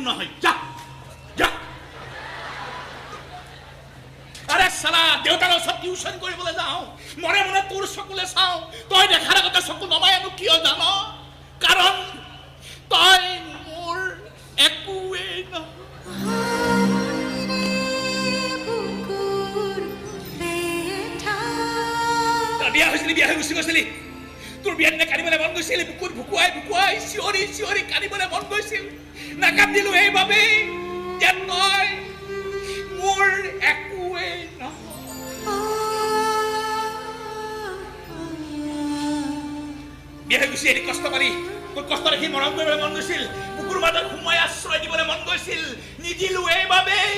নহয় যা যা আৰে সালা দেউতাৰ ওচৰত টিউচন কৰিবলৈ যাওঁ মনে মনে তোৰ চকুলে চাওঁ তই দেখাৰ আগতে চকু নমাই আনো কিয় জান কাৰণ তই মোৰ একোৱেই নহয় বিয়া হৈছিলি বিয়া হৈ গুচি গৈছিলি তোৰ বিয়াত নে কান্দিবলৈ মন গৈছিল বুকুত ভুকুৱাই ভুকুৱাই চিঞৰি চিঞৰি কান্দিবলৈ মন গৈছিল নাকান্দিলো এইবাবেই যে তই মোৰ একোৱেই বিয়া হৈ গুচি এনে কষ্ট পালি তোৰ কষ্ট দেখি মৰম কৰিবলৈ মন গৈছিল বুকুৰ মাজত সোমাই আশ্ৰয় দিবলৈ মন গৈছিল নিদিলো এইবাবেই